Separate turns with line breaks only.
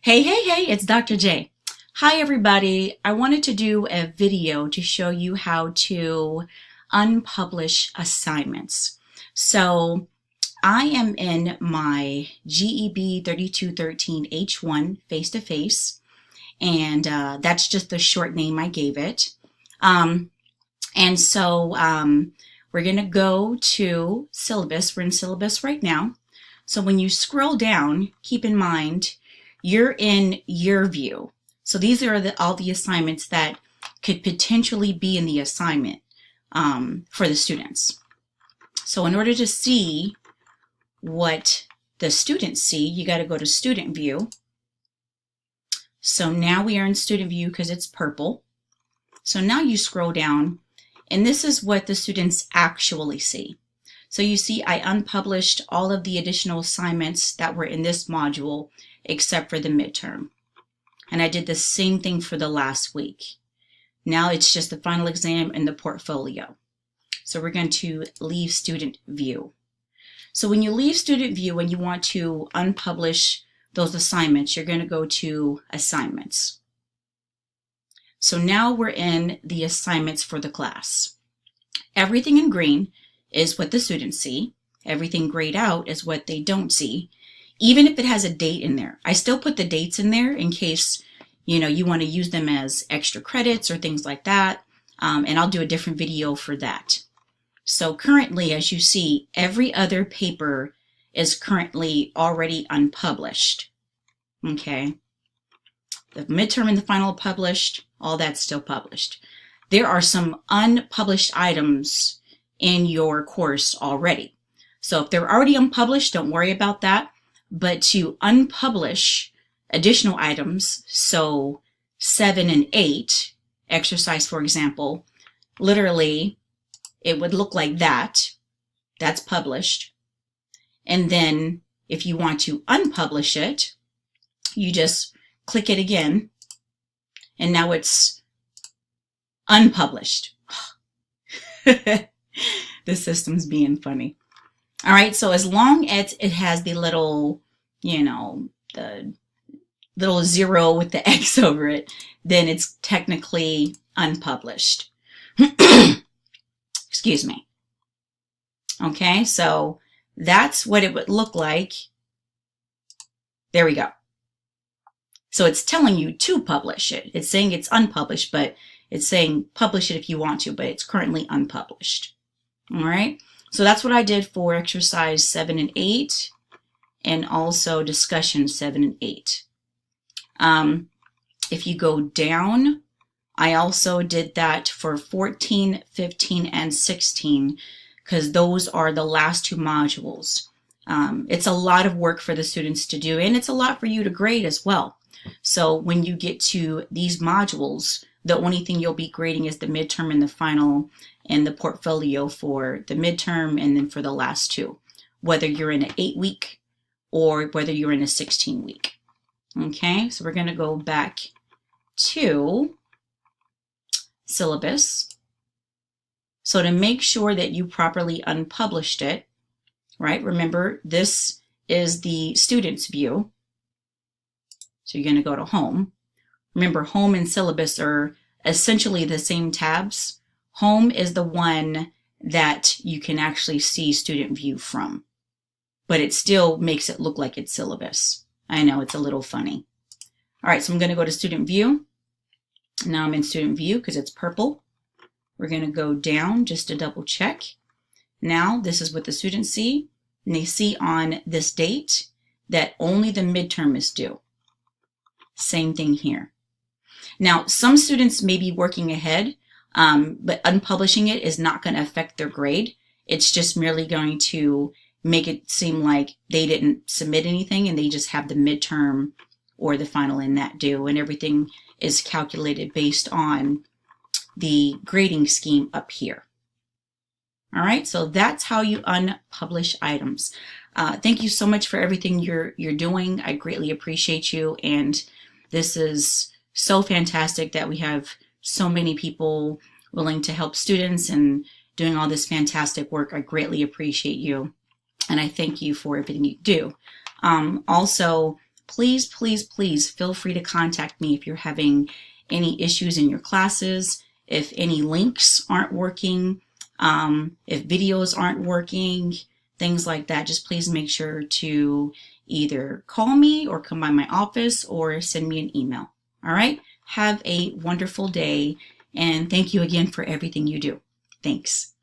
Hey, it's Dr. J. Hi, everybody. I wanted to do a video to show you how to unpublish assignments. So I am in my GEB 3213H1 face-to-face, and that's just the short name I gave it. And so we're going to go to syllabus. We're in syllabus right now. So when you scroll down, keep in mind, you're in your view. So these are all the assignments that could potentially be in the assignment for the students. So in order to see what the students see, you got to go to student view. So now we are in student view because it's purple. So now you scroll down and this is what the students actually see. So you see I unpublished all of the additional assignments that were in this module except for the midterm. And I did the same thing for the last week. Now it's just the final exam and the portfolio. So we're going to leave student view. So when you leave student view and you want to unpublish those assignments, you're going to go to assignments. So now we're in the assignments for the class. Everything in green is what the students see. Everything grayed out is what they don't see. Even if it has a date in there, I still put the dates in there in case, you want to use them as extra credits or things like that. And I'll do a different video for that. So currently, as you see, every other paper is currently already unpublished. Okay. The midterm and the final published, all that's still published. There are some unpublished items in your course already. So if they're already unpublished, don't worry about that. But to unpublish additional items, so 7 and 8, exercise for example, literally it would look like that. That's published. And then if you want to unpublish it, you just click it again, and now it's unpublished. The system's being funny. All right, so as long as it has the little, the little 0 with the X over it, then it's technically unpublished. Excuse me. Okay, so that's what it would look like. There we go. So it's telling you to publish it. It's saying it's unpublished, but it's saying publish it if you want to, but it's currently unpublished. All right. So that's what I did for exercise 7 and 8 and also discussion 7 and 8. If you go down, I also did that for 14, 15, and 16 because those are the last two modules. It's a lot of work for the students to do, and it's a lot for you to grade as well. So when you get to these modules, the only thing you'll be grading is the midterm and the final and the portfolio for the midterm and then for the last two, whether you're in an 8-week or whether you're in a 16-week. Okay, so we're going to go back to syllabus. So to make sure that you properly unpublished it, right? Remember, this is the student's view. So you're going to go to home. Remember, home and syllabus are essentially the same tabs. Home is the one that you can actually see student view from, but it still makes it look like it's syllabus. I know it's a little funny. All right, so I'm going to go to student view. Now I'm in student view because it's purple. We're going to go down just to double check. Now this is what the students see, and they see on this date that only the midterm is due. Same thing here. Now, some students may be working ahead, but unpublishing it is not going to affect their grade. It's just merely going to make it seem like they didn't submit anything and they just have the midterm or the final in that due, and everything is calculated based on the grading scheme up here. All right, so that's how you unpublish items. Thank you so much for everything you're doing. I greatly appreciate you, and this is so fantastic that we have so many people willing to help students and doing all this fantastic work. I greatly appreciate you, and I thank you for everything you do. Also, please, please, please feel free to contact me if you're having any issues in your classes, if any links aren't working, if videos aren't working, things like that. Just please make sure to either call me or come by my office or send me an email. All right? Have a wonderful day, and thank you again for everything you do. Thanks.